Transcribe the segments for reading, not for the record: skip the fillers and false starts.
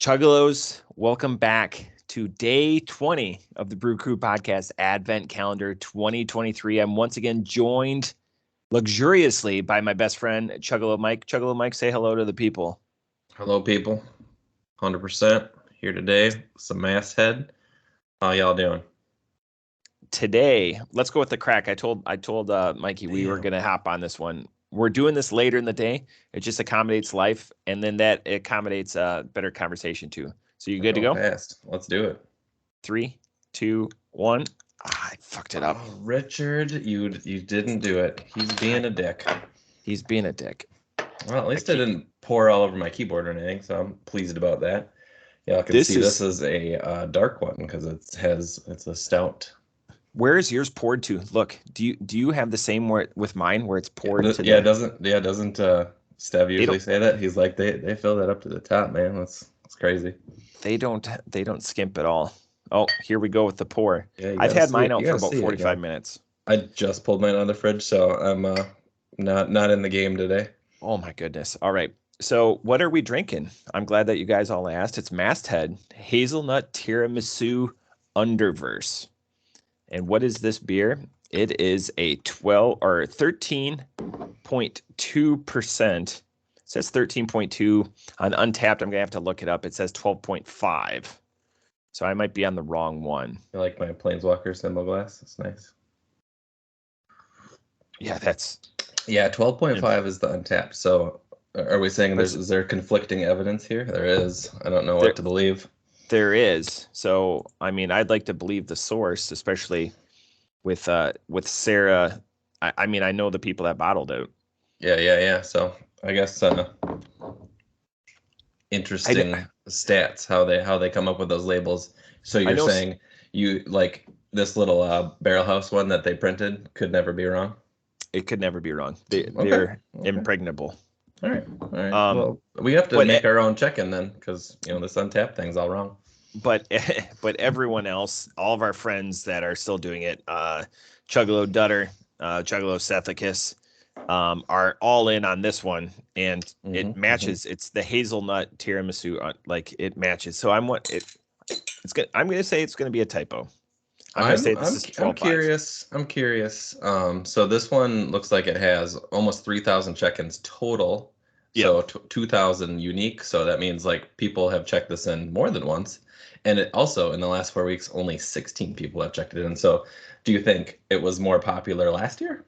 Chuggalos, welcome back to day 20 of the Brew Crew Podcast Advent Calendar 2023. I'm once again joined luxuriously by my best friend, Chuggalo Mike. Chuggalo Mike, say hello to the people. Hello, people. 100% here today. Some Masthead. How y'all doing? Today, let's go with the crack. I told Mikey we were going to hop on this one. We're doing this later in the day. It just accommodates life, and then that accommodates better conversation too. So you good to go? Fast. Let's do it. 3, 2, 1. I fucked it up. Oh, Richard, you didn't do it. He's being a dick. He's being a dick. Well, at least I didn't pour all over my keyboard or anything, so I'm pleased about that. Yeah, I can see this is a dark one because it's a stout. Where is yours poured to? Look, do you have the same with mine where it's poured to? Doesn't Stev usually say that? He's like they fill that up to the top, man. That's crazy. They don't skimp at all. Oh, here we go with the pour. Yeah, I've had mine out for about 45 minutes. I just pulled mine out of the fridge, so I'm not in the game today. Oh my goodness. All right. So what are we drinking? I'm glad that you guys all asked. It's Masthead Hazelnut Tiramisu Underverse. And what is this beer? It is a 13.2%. It says 13.2 on Untapped. I'm gonna have to look it up. It says 12.5. So I might be on the wrong one. I like my Planeswalker symbol glass. It's nice. Yeah, that's 12.5 is the Untapped. So are we saying is there conflicting evidence here? There is. I don't know what to believe. There is. So I mean, I'd like to believe the source, especially with Sarah. I mean, I know the people that bottled it. Yeah. So I guess interesting stats how they come up with those labels. So you're saying you like this little barrel house one that they printed could never be wrong? It could never be wrong. They're impregnable. All right. Well, we have to make our own check-in then, because this Untapped thing's all wrong. But everyone else, all of our friends that are still doing it, Chuggalo Dutter, Chuggalo Sethicus, are all in on this one, and it matches. It's the hazelnut tiramisu, like it matches. So I'm going to say it's going to be a typo. I'm curious. So this one looks like it has almost 3,000 check-ins total. Yep. So 2,000 unique. So that means like people have checked this in more than once. And it also, in the last 4 weeks, only 16 people have checked it in. So do you think it was more popular last year?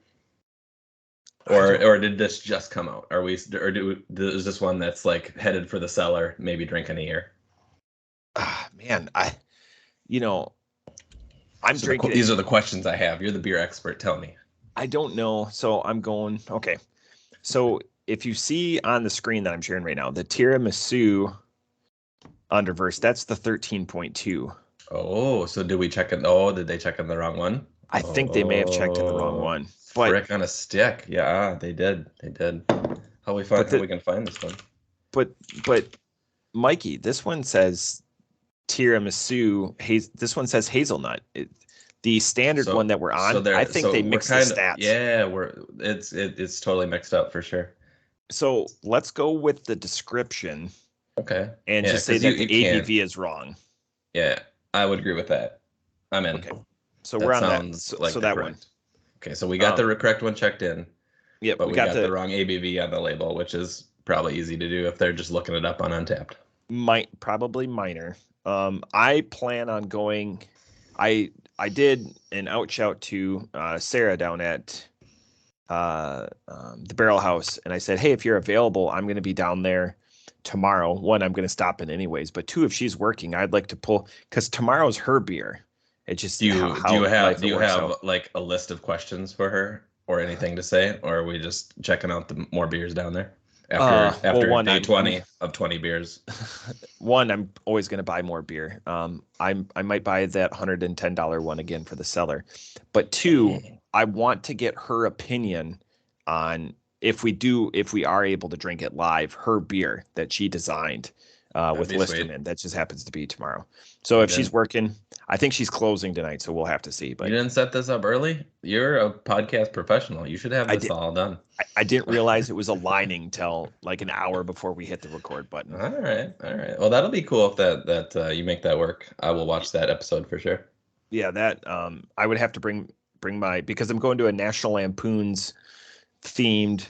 Or did this just come out? Is this one that's like headed for the cellar, maybe drinking a year? Man, I'm drinking. These are the questions I have. You're the beer expert. Tell me. I don't know. So I'm going. Okay. So if you see on the screen that I'm sharing right now, the tiramisu Underverse, that's the 13.2. Oh, so did we check it? Oh, did they check in the wrong one? I think they may have checked in the wrong one. Frick on a stick. Yeah, they did. How we can find this one? But Mikey, this one says tiramisu. This one says hazelnut. The standard one that we're on, I think they mixed the stats. Yeah, it's totally mixed up for sure. So let's go with the description. Okay. And just say that the ABV is wrong. Yeah, I would agree with that. I'm in. Okay. So we're on that. So that one. Okay, so we got the correct one checked in. Yeah, but we got the wrong ABV on the label, which is probably easy to do if they're just looking it up on Untapped. Probably minor. I plan on going. I did an outshout to Sarah down at the Barrel House, and I said, hey, if you're available, I'm going to be down there tomorrow. One, I'm going to stop in anyways, but two, if she's working, I'd like to pull, because tomorrow's her beer. It just do you have like a list of questions for her or anything to say, or are we just checking out the more beers down there after day 20 of 20 beers? One, I'm always going to buy more beer. I might buy that $110 one again for the cellar, but two, I want to get her opinion on if we are able to drink it live, her beer that she designed. with Listerman. Sweet. That just happens to be tomorrow. So if she's working, I think she's closing tonight, so we'll have to see. But you didn't set this up early? You're a podcast professional. You should have this all done. I didn't realize it was aligning till like an hour before we hit the record button. All right. Well, that'll be cool if that you make that work. I will watch that episode for sure. Yeah, that I would have to bring my, because I'm going to a National Lampoon's themed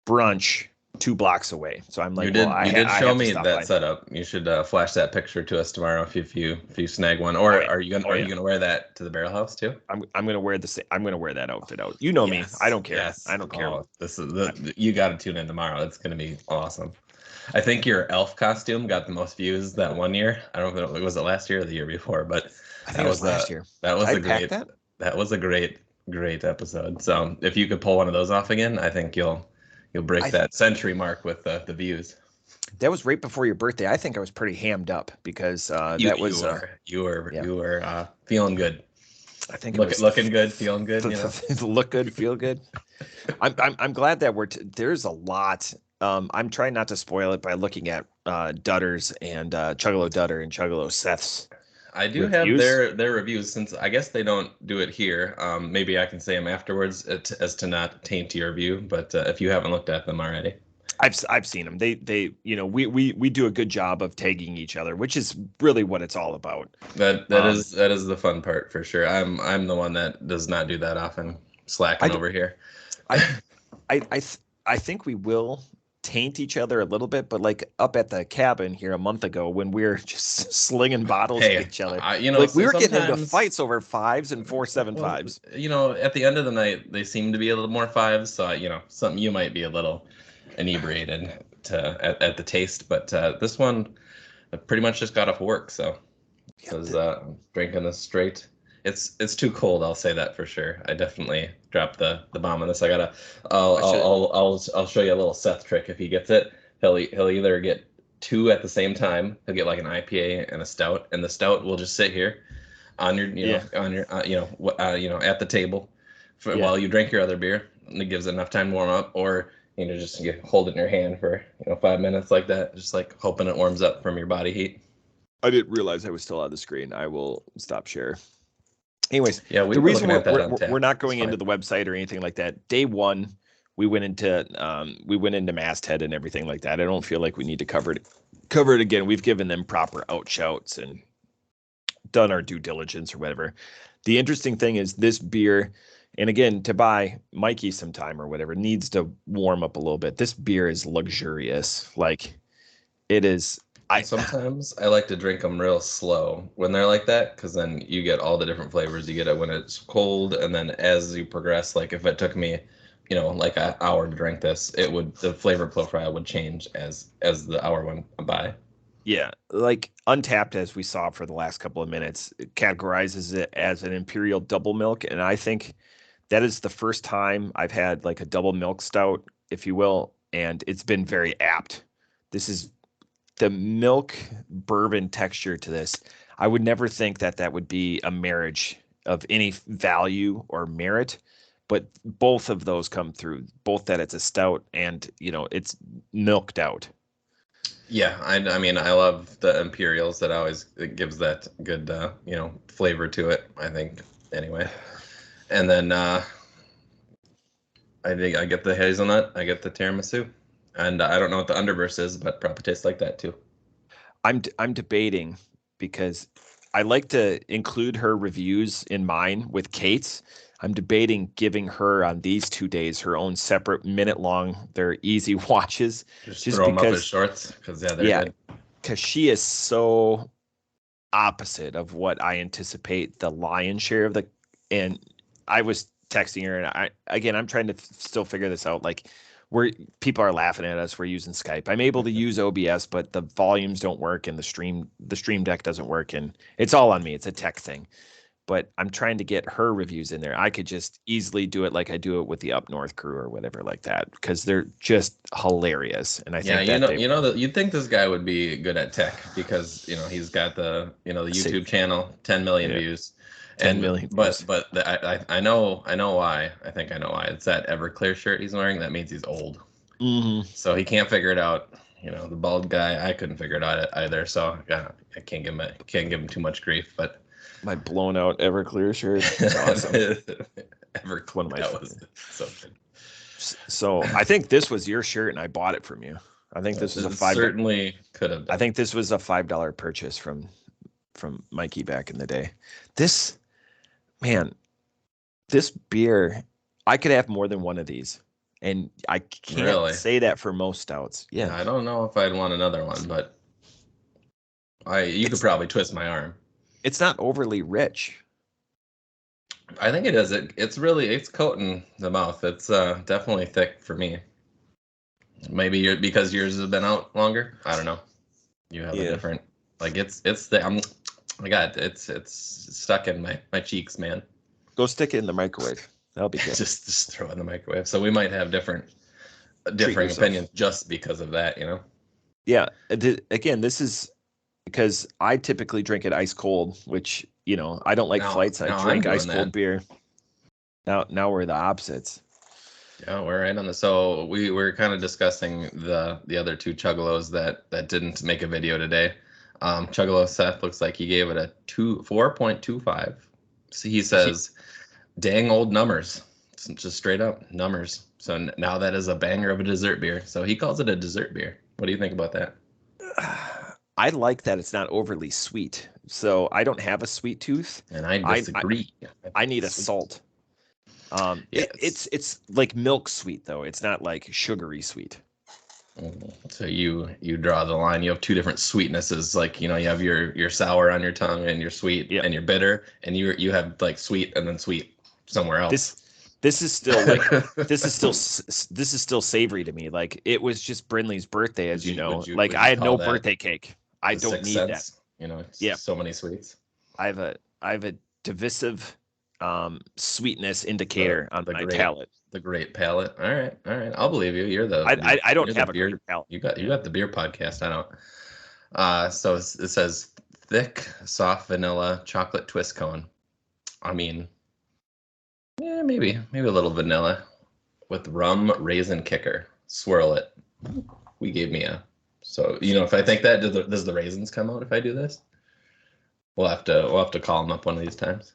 brunch 2 blocks away. So I'm like, you did show me that setup. You should flash that picture to us tomorrow if you snag one. Or are you gonna wear that to the barrel house too? I'm gonna wear I'm gonna wear that outfit out. You know me. I don't care. Yes. I don't care. This is you got to tune in tomorrow. It's gonna be awesome. I think your elf costume got the most views that one year. I don't know if it was last year or the year before, but I think it was last year. That was a great episode. So if you could pull one of those off again, I think you'll break that century mark with the views. That was right before your birthday. I think I was pretty hammed up because you were feeling good. I think looking good, feeling good. You know? Look good, feel good. I'm glad that there's a lot. I'm trying not to spoil it by looking at Dutters and Chuggalo Dutter and Chuggalo Seth's. I do reviews. Have their reviews, since I guess they don't do it here. Maybe I can say them afterwards as to not taint your review. But if you haven't looked at them already, I've seen them. They we do a good job of tagging each other, which is really what it's all about. That is the fun part for sure. I'm the one that does not do that often, slacking over here. I think we will taint each other a little bit, but like up at the cabin here a month ago when we were just slinging bottles at each other, like we were getting into fights over 5s and 4.75s. At the end of the night, they seem to be a little more 5s. So something you might be a little inebriated at the taste, but this one I pretty much just got off work, so because drinking this straight. It's too cold. I'll say that for sure. I definitely dropped the bomb on this. I'll show you a little Seth trick. If he gets it, he'll either get 2 at the same time. He'll get like an IPA and a stout, and the stout will just sit here on your at the table while you drink your other beer. And it gives it enough time to warm up, or just hold it in your hand for 5 minutes like that, just like hoping it warms up from your body heat. I didn't realize I was still on the screen. I will stop share. Anyways, the reason we're not going into the website or anything like that. Day one, we went into Masthead and everything like that. I don't feel like we need to cover it again. We've given them proper outshouts and done our due diligence or whatever. The interesting thing is this beer, and again, to buy Mikey some time or whatever, needs to warm up a little bit. This beer is luxurious. Like it is. Sometimes I like to drink them real slow when they're like that, because then you get all the different flavors. You get it when it's cold, and then as you progress, like if it took me, like an hour to drink this, the flavor profile would change as the hour went by. Yeah, like Untapped, as we saw for the last couple of minutes, categorizes it as an Imperial double milk, and I think that is the first time I've had like a double milk stout, if you will, and it's been very apt. This is the milk bourbon texture to this. I would never think that would be a marriage of any value or merit, but both of those come through, both that it's a stout and, it's milked out. Yeah. I mean, I love the Imperials. It gives that good, flavor to it, I think, anyway. And then I think I get the hazelnut, I get the tiramisu. And I don't know what the Underverse is, but probably tastes like that too. I'm debating because I like to include her reviews in mine with Kate's. I'm debating giving her on these 2 days her own separate minute-long. They're easy watches. Just throw them up as shorts because they're good. Because she is so opposite of what I anticipate the lion's share of the. And I was texting her, and I'm trying to still figure this out. Like, people are laughing at us. We're using Skype. I'm able to use OBS, but the volumes don't work, and the stream deck doesn't work, and it's all on me. It's a tech thing. But I'm trying to get her reviews in there. I could just easily do it like I do it with the Up North crew or whatever like that, because they're just hilarious. And I think you'd think this guy would be good at tech because he's got the the YouTube channel, 10 million views. 10 million. But I know why. I think I know why. It's that Everclear shirt he's wearing. That means he's old. Mm-hmm. So he can't figure it out. the bald guy, I couldn't figure it out either. So I can't give him too much grief. But my blown out Everclear shirt, it's awesome. Everclear, one of my that was so good. So I think this was your shirt, and I bought it from you. I think this was a $5. Certainly could have been. I think this was a $5 purchase from Mikey back in the day. This beer, I could have more than one of these, and I can't say that for most stouts. Yeah, I don't know if I'd want another one, but you could probably twist my arm. It's not overly rich. I think it is. It's coating the mouth. It's definitely thick for me. Maybe because yours has been out longer. I don't know. You have a different, like it's stuck in my cheeks, man. Go stick it in the microwave. That'll be good. just throw it in the microwave. So we might have different opinions just because of that, Yeah. Again, this is because I typically drink it ice cold, which I don't like flights. I drink ice cold beer. Now we're the opposites. Yeah, we're right on the. So we were kind of discussing the other two Chuggalos that didn't make a video today. Chuggalos Seth looks like he gave it a 4.25. So he says, "Dang old numbers," just straight up numbers. So now that is a banger of a dessert beer. So he calls it a dessert beer. What do you think about that? I like that it's not overly sweet. So I don't have a sweet tooth, and I disagree. I need a salt. It's like milk sweet though. It's not like sugary sweet. So you draw the line. You have two different sweetnesses. Like you have your sour on your tongue and your sweet and your bitter, and you have like sweet and then sweet somewhere else. This is still like this is still savory to me. Like it was just Brinley's birthday, as you know. Like I had no birthday cake. I don't need that. So many sweets. I have a divisive sweetness indicator on my palate. The great palate. All right. I'll believe you. You're the. I don't have a great palate. You got the beer podcast. I don't. So it says thick, soft vanilla chocolate twist cone. I mean, yeah, maybe a little vanilla with rum raisin kicker. Swirl it. We gave me a. So if I think that does the raisins come out if I do this? We'll have to call them up one of these times.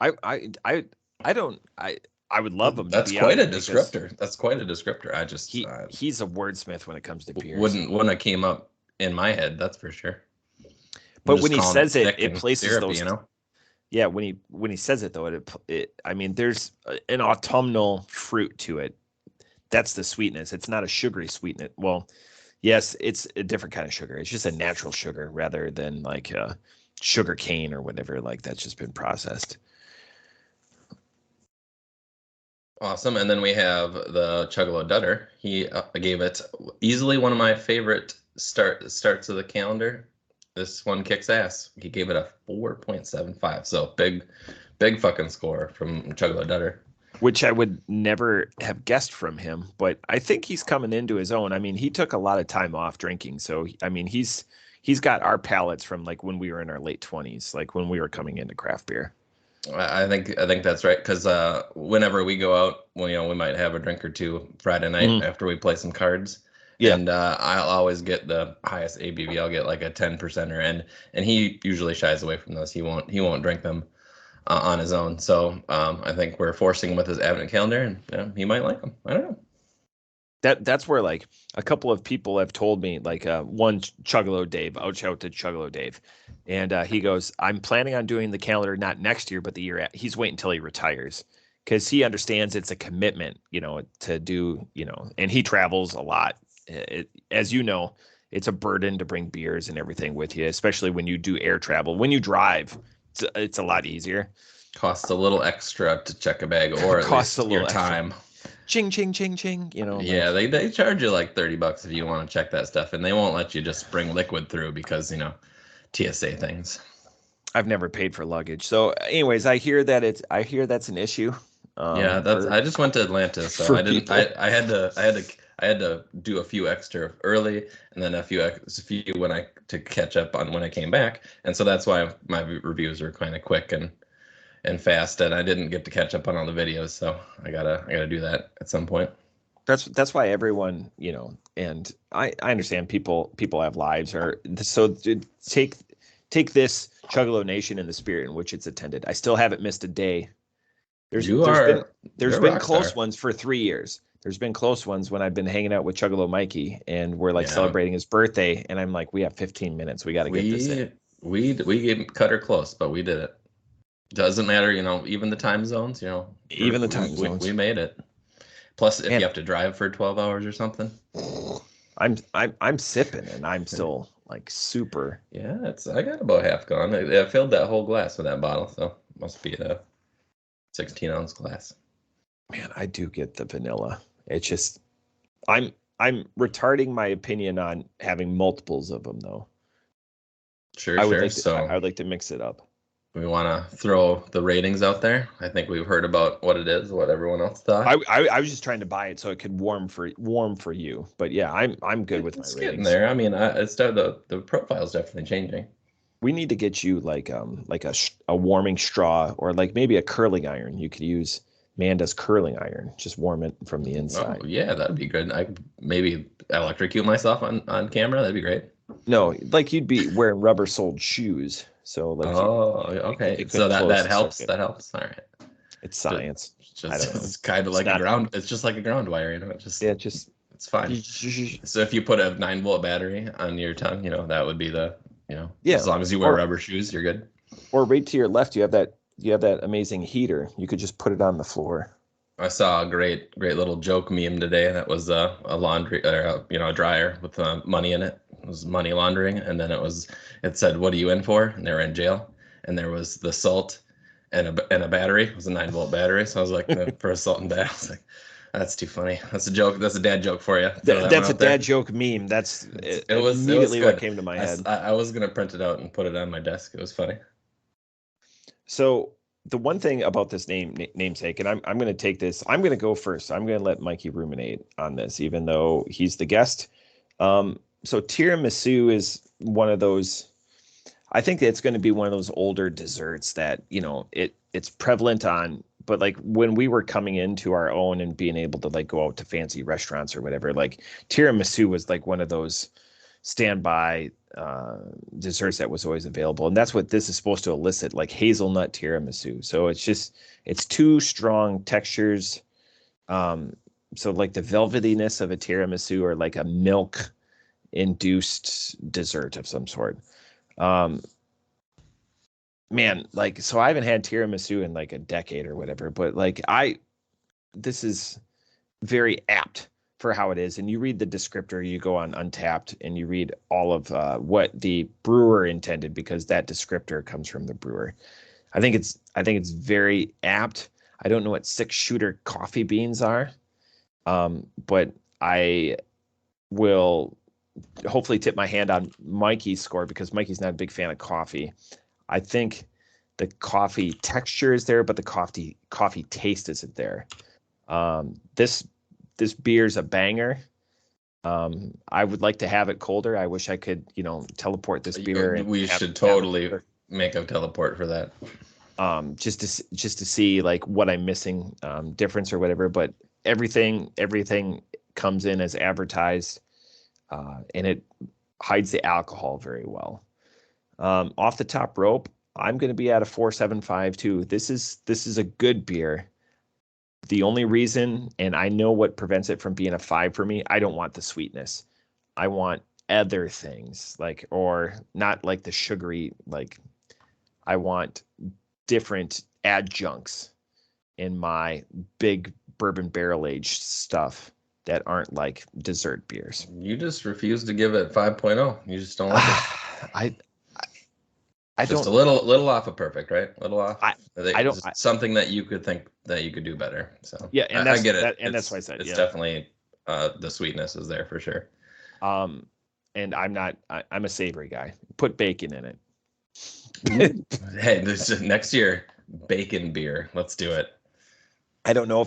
I would love him. That's quite a descriptor. That's quite a descriptor. I just he's a wordsmith when it comes to beers. Wouldn't have came up in my head. That's for sure. But when he says it places syrupy, those. Yeah, when he says it though, there's an autumnal fruit to it. That's the sweetness. It's not a sugary sweetness. Well, yes, it's a different kind of sugar. It's just a natural sugar rather than like sugar cane or whatever like that's just been processed. Awesome. And then we have the Chuggalo Dutter. He gave it easily one of my favorite starts of the calendar. This one kicks ass. He gave it a 4.75. So big fucking score from Chuggalo Dutter. Which I would never have guessed from him, but I think he's coming into his own. I mean, he took a lot of time off drinking. So, I mean, he's got our palates from like when we were in our late 20s, like when we were coming into craft beer. I think that's right. Because whenever we go out, we might have a drink or two Friday night after we play some cards. Yeah. And I'll always get the highest ABV. I'll get like a 10%er, and he usually shies away from those. He won't drink them on his own. So I think we're forcing him with his advent calendar, and he might like them. I don't know. That's where like a couple of people have told me, like one Chuggalo Dave, out to Chuggalo Dave, and he goes, I'm planning on doing the calendar not next year, but the year he's waiting until he retires because he understands it's a commitment, to do, and he travels a lot. As you know, it's a burden to bring beers and everything with you, especially when you do air travel. When you drive, it's a lot easier. Costs a little extra to check a bag, or at least your time. Ching, ching, ching, ching. Yeah, they charge you like $30 if you want to check that stuff, and they won't let you just bring liquid through because TSA things. I've never paid for luggage, so anyways, I hear that's an issue. I just went to Atlanta, so I didn't. I had to do a few extra early, and then a few to catch up on when I came back, and so that's why my reviews were kind of quick and fast, and I didn't get to catch up on all the videos, so I gotta do that at some point. That's why everyone, and I understand people have lives, or so take this Chuggalo Nation in the spirit in which it's attended. I still haven't missed a day. There's you're a been rock close star. ones for 3 years. There's been close ones when I've been hanging out with Chuggalo Mikey and we're like Yeah. celebrating his birthday, and I'm like, we have 15 minutes. We got to get this in. We cut her close, but we did it. Doesn't matter, even the time zones, Even the time zones. We made it. Plus, if Man, you have to drive for 12 hours or something. I'm sipping and I'm still like super. Yeah, I got about half gone. I filled that whole glass with that bottle, so must be a 16-ounce glass. Man, I do get the vanilla. It's just I'm retarding my opinion on having multiples of them though. Sure. I would like to mix it up. We want to throw the ratings out there. I think we've heard about what it is, what everyone else thought. I was just trying to buy it so it could warm for you. But yeah, I'm good with my ratings. Getting there. I mean, the profile's definitely changing. We need to get you like a warming straw, or like maybe a curling iron. You could use Manda's curling iron. Just warm it from the inside. Oh yeah, that'd be good. I could maybe electrocute myself on camera. That'd be great. No, like you'd be wearing rubber-soled shoes. So like. Okay. So that helps. That helps. All right. It's science. It's kind of like a ground. It's just like a ground wire, it's fine. So if you put a 9-volt battery on your tongue, that would be as long as you wear rubber shoes, you're good. Or right to your left, you have that amazing heater. You could just put it on the floor. I saw a great little joke meme today. That was a laundry, or a dryer with money in it. It was money laundering, and then it said, "What are you in for?" And they were in jail, and there was the salt and a battery. It was a 9-volt battery. So I was like, for assault and battery. I was like, that's too funny. That's a joke. That's a dad joke for you. That's a dad joke meme. It was immediately what came to my head. I was gonna print it out and put it on my desk. It was funny. So the one thing about this namesake, and I'm going to take this. I'm going to go first. I'm going to let Mikey ruminate on this, even though he's the guest. So tiramisu is one of those. I think it's going to be one of those older desserts that it's prevalent on. But like when we were coming into our own and being able to like go out to fancy restaurants or whatever, like tiramisu was like one of those standby desserts that was always available, and that's what this is supposed to elicit, like hazelnut tiramisu. So it's two strong textures, so like the velvetiness of a tiramisu, or like a milk induced dessert of some sort. Man, like, so I haven't had tiramisu in like a decade or whatever, but like this is very apt for how it is. And you read the descriptor, you go on Untapped and you read all of what the brewer intended, because that descriptor comes from the brewer. I think it's very apt. I don't know what 6-shooter coffee beans are, but I will hopefully tip my hand on Mikey's score, because Mikey's not a big fan of coffee. I think the coffee texture is there, but the coffee taste isn't there. This beer's a banger. I would like to have it colder. I wish I could, teleport this beer. We should totally make a teleport for that. Just to see like what I'm missing, difference or whatever. But everything comes in as advertised, and it hides the alcohol very well. Off the top rope, I'm going to be at a 4.75 too. This is a good beer. The only reason, and I know what prevents it from being a 5 for me, I don't want the sweetness. I want other things, like, or not like the sugary, like I want different adjuncts in my big bourbon barrel aged stuff that aren't like dessert beers. You just refuse to give it 5.0. You just don't like it. I just don't, a little off of perfect, right? A little off. I don't. Something that you could think that you could do better. So yeah, and I get it. That's why I said it's definitely the sweetness is there for sure. And I'm not. I'm a savory guy. Put bacon in it. Hey, this next year, bacon beer. Let's do it. I don't know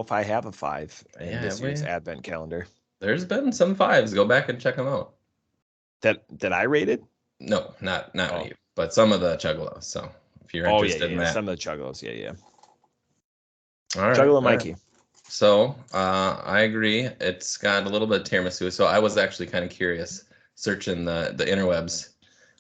if I have a 5 in this year's advent calendar. There's been some 5s. Go back and check them out. That I rated? No, not me, but some of the Chuggalos. So if you're interested in that, some of the Chuggalos, yeah. All right, Chuggalo Mikey. So I agree. It's got a little bit of tiramisu. So I was actually kind of curious, searching the interwebs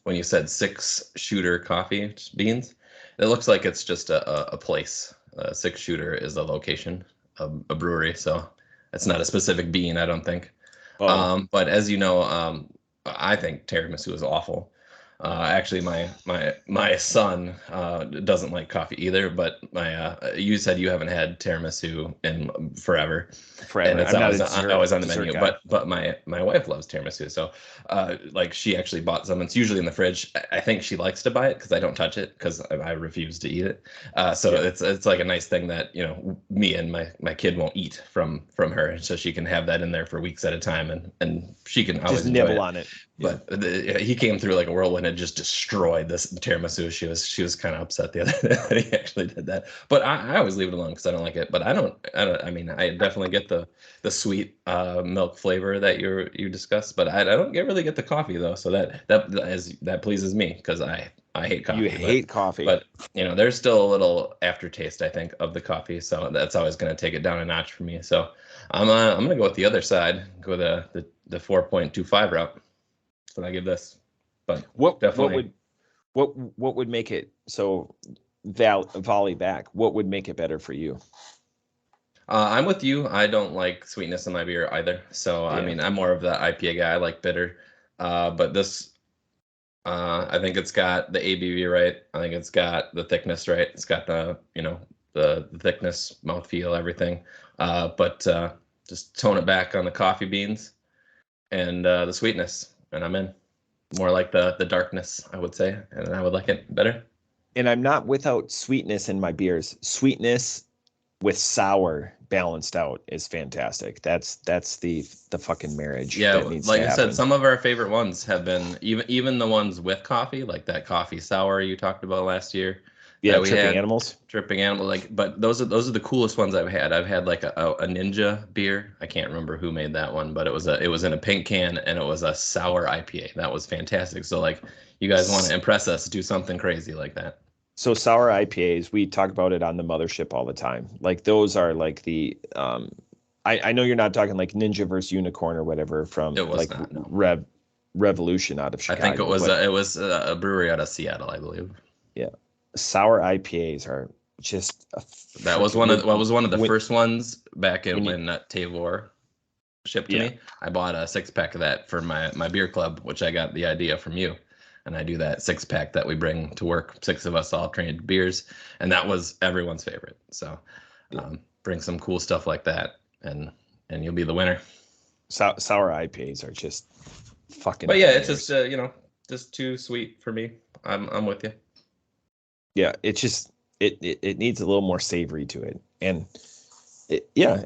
when you said 6-shooter coffee beans. It looks like it's just a place. 6-shooter is a location, a brewery. So it's not a specific bean, I don't think. But as you know, I think tiramisu is awful. Actually, my son doesn't like coffee either. But you said you haven't had tiramisu in forever, and it's I'm not always on the dessert menu. guy. But my wife loves tiramisu, so like she actually bought some. It's usually in the fridge. I think she likes to buy it because I don't touch it because I refuse to eat it. So Yeah. it's like a nice thing that me and my kid won't eat from her, so she can have that in there for weeks at a time, and she can always Just enjoy nibble it. on it. But he came through like a whirlwind and just destroyed this tiramisu. She was kind of upset the other day that he actually did that. But I always leave it alone because I don't like it. But I don't. I mean, I definitely get the sweet milk flavor that you discussed. But I don't really get the coffee though. So that pleases me because I hate coffee. You hate coffee. But there's still a little aftertaste, I think, of the coffee. So that's always going to take it down a notch for me. So I'm gonna go with the other side. Go the 4.25 route. What I give this, but definitely. What would make it so volley back? What would make it better for you? I'm with you. I don't like sweetness in my beer either. So I mean, I'm more of the IPA guy. I like bitter, but this, I think it's got the ABV right. I think it's got the thickness right. It's got the the thickness, mouthfeel, everything. But just tone it back on the coffee beans and the sweetness, and I'm in. More like the darkness, I would say, and I would like it better. And I'm not without sweetness in my beers. Sweetness with sour balanced out is fantastic. That's the fucking marriage. Yeah, that needs like to I happen. said, some of our favorite ones have been even the ones with coffee, like that coffee sour you talked about last year. Yeah, we tripping had animals. Tripping animal, but those are the coolest ones I've had. I've had like a ninja beer. I can't remember who made that one, but it was in a pink can and it was a sour IPA. That was fantastic. So like, you guys want to impress us, do something crazy like that. So sour IPAs, we talk about it on the mothership all the time. Like those are like the I know you're not talking like Ninja versus Unicorn or whatever from like not, no. Revolution out of Chicago. I think it was a brewery out of Seattle, I believe. Yeah. Sour IPAs are just that was one of the first ones back in when Tavor shipped to me. I bought a 6-pack of that for my beer club, which I got the idea from you. And I do that 6-pack that we bring to work, 6 of us all trained beers, and that was everyone's favorite. So bring some cool stuff like that, and you'll be the winner. Sour IPAs are just fucking. But yeah, it's just just too sweet for me. I'm with you. Yeah, it's just it needs a little more savory to it, and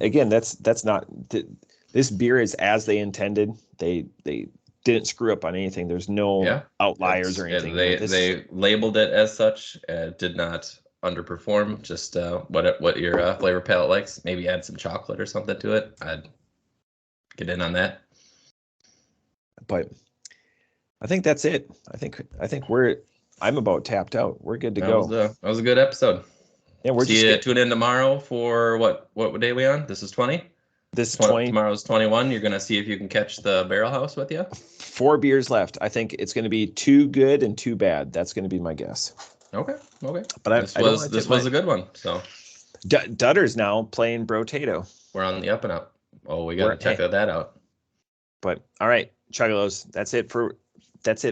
again, that's not this beer is as they intended. They didn't screw up on anything. There's no outliers or anything. They labeled it as such. Did not underperform. Just what your flavor palate likes. Maybe add some chocolate or something to it. I'd get in on that. But I think that's it. I think I'm about tapped out. We're good to go. That was a good episode. Yeah, we're tune in tomorrow for what day are we on? This is 20. This is 20. Tomorrow's 21. You're gonna see if you can catch the barrel house with you. 4 beers left. I think it's going to be 2 good and 2 bad. That's going to be my guess. Okay. But this was a good one. So Dutter's now playing Brotato. We're on the up and up. Oh, we got to check that out. But all right, Chuggalos, that's it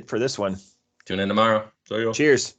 for this one. Tune in tomorrow. Cheers.